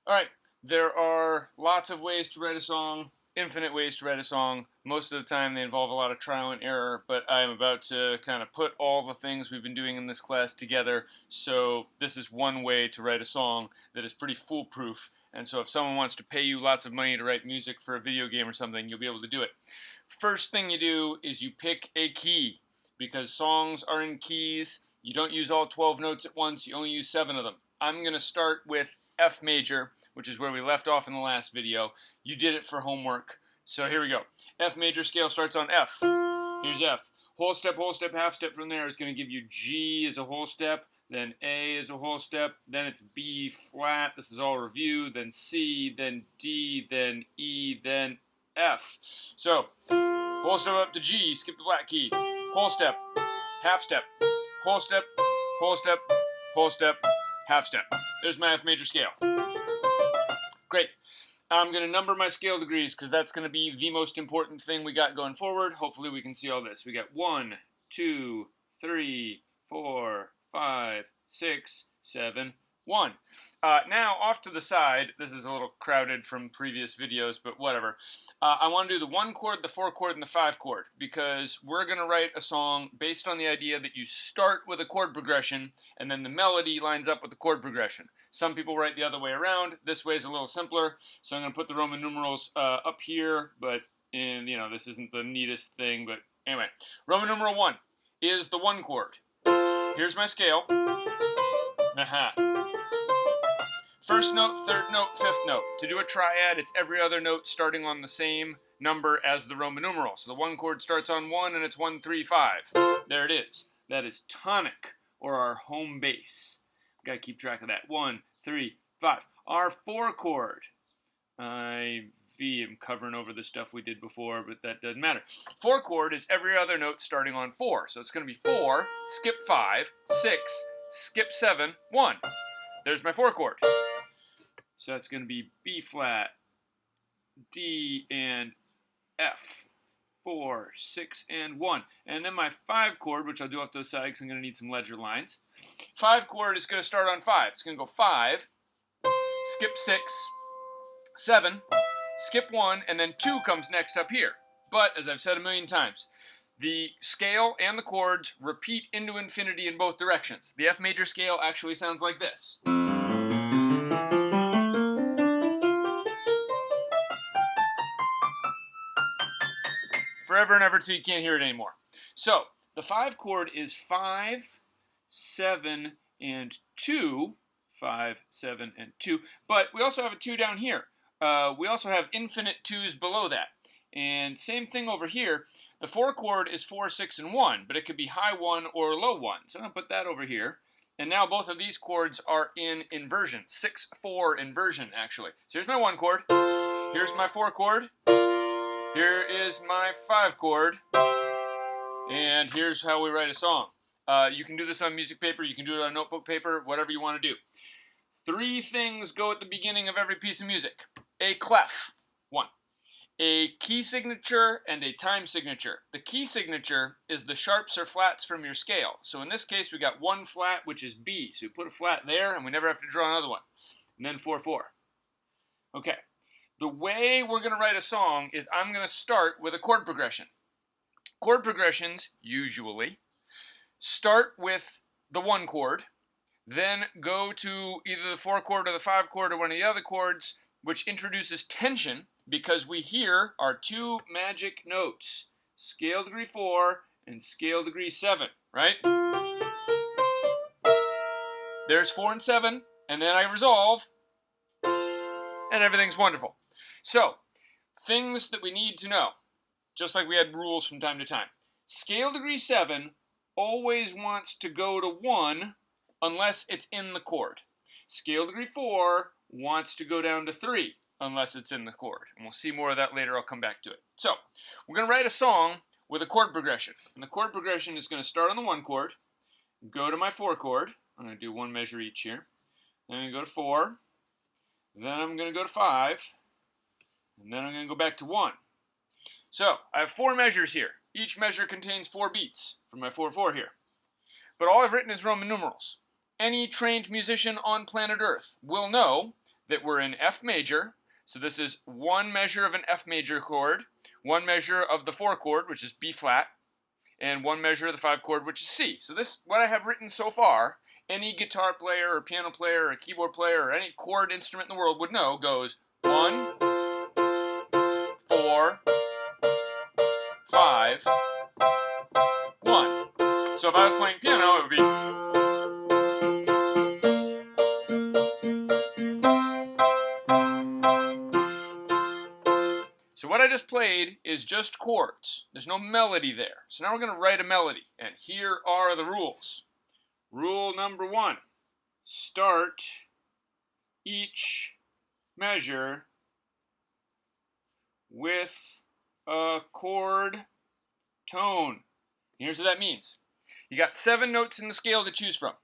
All right, there are lots of ways to write a song, infinite ways to write a song. Most of the time they involve a lot of trial and error, but I'm about to kind of put all the things we've been doing in this class together. So this is one way to write a song that is pretty foolproof. And so if someone wants to pay you lots of money to write music for a video game or something, you'll be able to do it. First thing you do is you pick a key, because songs are in keys. You don't use all 12 notes at once, you only use 7 of them. I'm going to start with F major, which is where we left off in the last video. You did it for homework. So here we go. F major scale starts on F. Here's F. Whole step, half step from there is going to give you G as a whole step, then A as a whole step, then it's B flat. This is all review, then C, then D, then E, then F. So, whole step up to G, skip the black key. Whole step, half step, whole step, whole step, whole step, half step. There's my F major scale. Great. I'm going to number my scale degrees because that's going to be the most important thing we got going forward. Hopefully we can see all this. We got 1, 2, 3, 4, 5, 6, 7, 1. Now, off to the side, this is a little crowded from previous videos, but whatever. I want to do the 1 chord, the 4 chord, and the 5 chord, because we're going to write a song based on the idea that you start with a chord progression, and then the melody lines up with the chord progression. Some people write the other way around. This way is a little simpler, so I'm going to put the Roman numerals up here, but this isn't the neatest thing, but anyway. Roman numeral 1 is the 1 chord. Here's my scale. First note, third note, fifth note. To do a triad, it's every other note starting on the same number as the Roman numeral. So the 1 chord starts on 1 and it's 1, 3, 5. There it is. That is tonic, or our home bass. Gotta keep track of that. 1, 3, 5. Our 4 chord. I'm covering over the stuff we did before, but that doesn't matter. 4 chord is every other note starting on 4. So it's going to be 4, skip 5, 6, skip 7, 1. There's my 4 chord. So that's going to be B flat, D, and F. 4, 6, and 1. And then my 5 chord, which I'll do off to the side because I'm going to need some ledger lines. 5 chord is going to start on 5. It's going to go 5, skip 6, 7, skip 1, and then 2 comes next up here. But, as I've said a million times, the scale and the chords repeat into infinity in both directions. The F major scale actually sounds like this. Forever and ever till you can't hear it anymore. So, the 5 chord is 5, 7, and 2. 5, 7, and 2. But we also have a 2 down here. We also have infinite 2s below that. And same thing over here. The 4 chord is 4, 6, and 1, but it could be high 1 or low 1. So I'm going to put that over here. And now both of these chords are in inversion. 6, 4 inversion, actually. So here's my 1 chord. Here's my 4 chord. Here is my 5 chord. And here's how we write a song. You can do this on music paper. You can do it on notebook paper. Whatever you want to do. 3 things go at the beginning of every piece of music. A clef, 1. A key signature and a time signature. The key signature is the sharps or flats from your scale. So in this case, we got 1 flat, which is B. So we put a flat there, and we never have to draw another one. And then 4, 4. Okay. The way we're going to write a song is I'm going to start with a chord progression. Chord progressions, usually, start with the 1 chord, then go to either the 4 chord or the 5 chord or one of the other chords, which introduces tension, because we hear our 2 magic notes, scale degree 4 and scale degree 7, right? There's 4 and 7, and then I resolve, and everything's wonderful. So, things that we need to know, just like we had rules from time to time. Scale degree 7 always wants to go to 1 unless it's in the chord. Scale degree 4 wants to go down to 3 unless it's in the chord. And we'll see more of that later. I'll come back to it. So, we're going to write a song with a chord progression. And the chord progression is going to start on the 1 chord, go to my 4 chord. I'm going to do 1 measure each here. Then I'm going to go to 4. Then I'm going to go to 5. And then I'm going to go back to 1. So, I have 4 measures here. Each measure contains 4 beats for my 4/4 here. But all I've written is Roman numerals. Any trained musician on planet Earth will know that were in F major. So this is one measure of an F major chord, one measure of the 4 chord, which is B flat, and one measure of the 5 chord, which is C. So this, what I have written so far, any guitar player or piano player or keyboard player or any chord instrument in the world would know, goes 1, 4, 5, 1. So if I was playing piano, it would be. So what I just played is just chords. There's no melody there. So now we're going to write a melody. And here are the rules. Rule number 1. Start each measure with a chord tone. Here's what that means. You got 7 notes in the scale to choose from.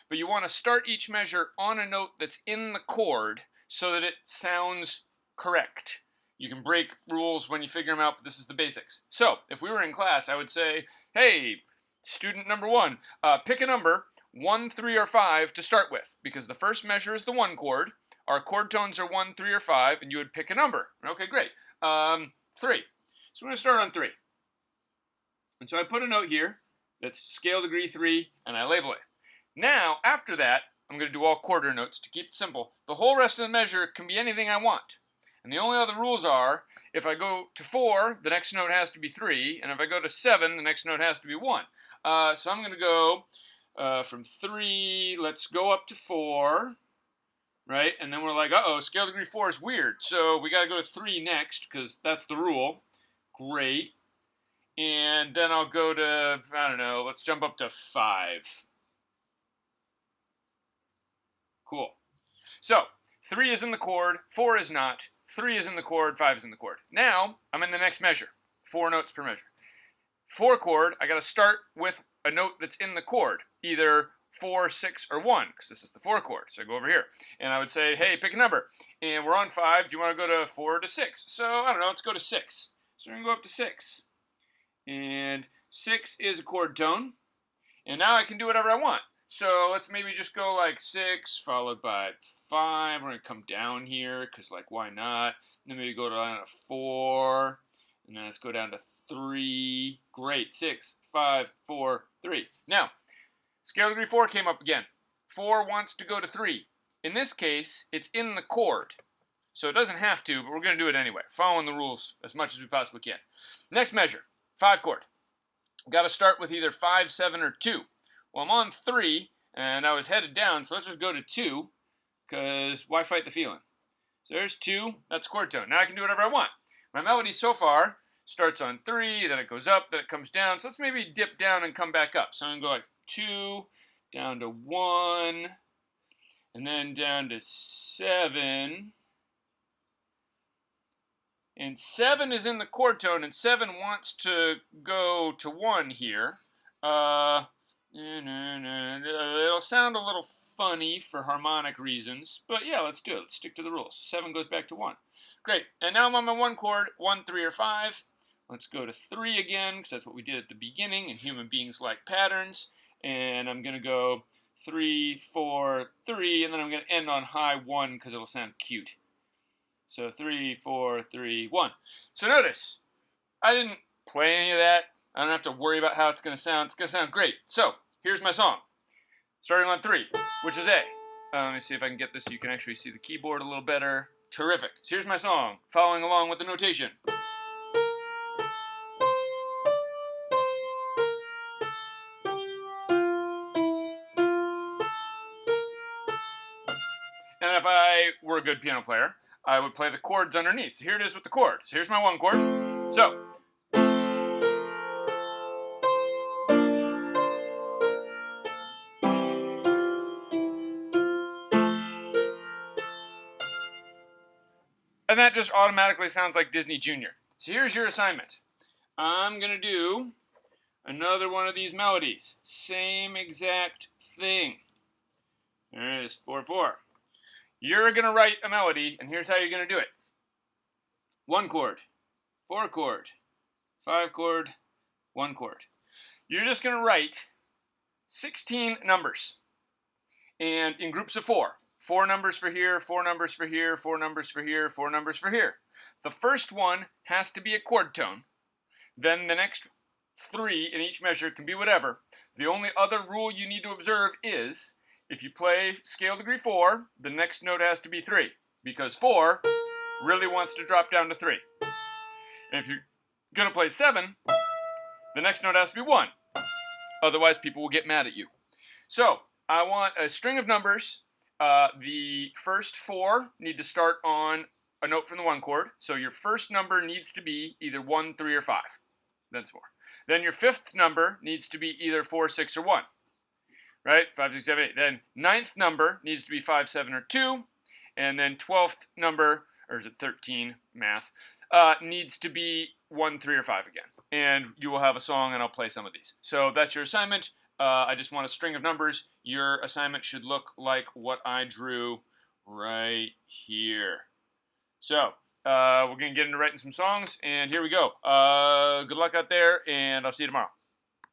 But you want to start each measure on a note that's in the chord so that it sounds correct. You can break rules when you figure them out, but this is the basics. So, if we were in class, I would say, hey, student number 1, pick a number, 1, 3, or 5 to start with, because the first measure is the 1 chord, our chord tones are 1, 3, or 5, and you would pick a number. Okay, great. 3. So we're going to start on 3. And so I put a note here that's scale degree 3, and I label it. Now, after that, I'm going to do all quarter notes to keep it simple. The whole rest of the measure can be anything I want. And the only other rules are, if I go to 4, the next note has to be 3, and if I go to 7, the next note has to be 1. So I'm going to go from 3, let's go up to 4, right? And then we're like, uh-oh, scale degree 4 is weird, so we got to go to 3 next, because that's the rule. Great. And then I'll go to, I don't know, let's jump up to 5. Cool. So, 3 is in the chord, 4 is not, 3 is in the chord, 5 is in the chord. Now, I'm in the next measure, 4 notes per measure. 4 chord, I got to start with a note that's in the chord, either 4, 6, or 1, because this is the 4 chord. So I go over here, and I would say, hey, pick a number. And we're on 5, do you want to go to 4 to 6? So, I don't know, let's go to 6. So we're going to go up to 6. And 6 is a chord tone. And now I can do whatever I want. So let's maybe just go like 6 followed by 5. We're going to come down here because, like, why not? And then maybe go down to 4. And then let's go down to 3. Great. 6, 5, 4, 3. Now, scale degree 4 came up again. 4 wants to go to 3. In this case, it's in the chord. So it doesn't have to, but we're going to do it anyway, following the rules as much as we possibly can. Next measure, 5 chord. Got to start with either 5, 7, or 2. Well, I'm on 3, and I was headed down, so let's just go to 2, because why fight the feeling? So there's 2, that's chord tone. Now I can do whatever I want. My melody so far starts on 3, then it goes up, then it comes down. So let's maybe dip down and come back up. So I'm going to go like 2, down to 1, and then down to 7. And 7 is in the chord tone, and 7 wants to go to 1 here. It'll sound a little funny for harmonic reasons, but yeah, let's do it. Let's stick to the rules. 7 goes back to 1. Great. And now I'm on my 1 chord, 1, 3, or 5. Let's go to 3 again, because that's what we did at the beginning, and human beings like patterns. And I'm going to go 3, 4, 3, and then I'm going to end on high 1 because it'll sound cute. So 3, 4, 3, 1. So notice, I didn't play any of that. I don't have to worry about how it's going to sound. It's going to sound great. So here's my song, starting on 3, which is A. Let me see if I can get this so you can actually see the keyboard a little better. Terrific. So here's my song, following along with the notation. And if I were a good piano player, I would play the chords underneath. So here it is with the chord. So here's my 1 chord. So. And that just automatically sounds like Disney Junior. So here's your assignment. I'm going to do another one of these melodies. Same exact thing. There it is, 4, 4. You're going to write a melody, and here's how you're going to do it. 1 chord, 4 chord, 5 chord, 1 chord. You're just going to write 16 numbers, and in groups of 4. 4 numbers for here, 4 numbers for here, 4 numbers for here, 4 numbers for here. The first one has to be a chord tone. Then the next 3 in each measure can be whatever. The only other rule you need to observe is if you play scale degree 4, the next note has to be 3, because 4 really wants to drop down to 3. And if you're going to play 7, the next note has to be 1. Otherwise, people will get mad at you. So I want a string of numbers. The first 4 need to start on a note from the 1 chord. So your first number needs to be either 1, 3, or 5. That's 4. Then your 5th number needs to be either 4, 6, or 1. Right? 5, 6, 7, 8. Then 9th number needs to be 5, 7, or 2. And then 12th number, or is it 13, math, needs to be 1, 3, or 5 again. And you will have a song, and I'll play some of these. So that's your assignment. I just want a string of numbers. Your assignment should look like what I drew right here. So we're going to get into writing some songs, and here we go. Good luck out there, and I'll see you tomorrow.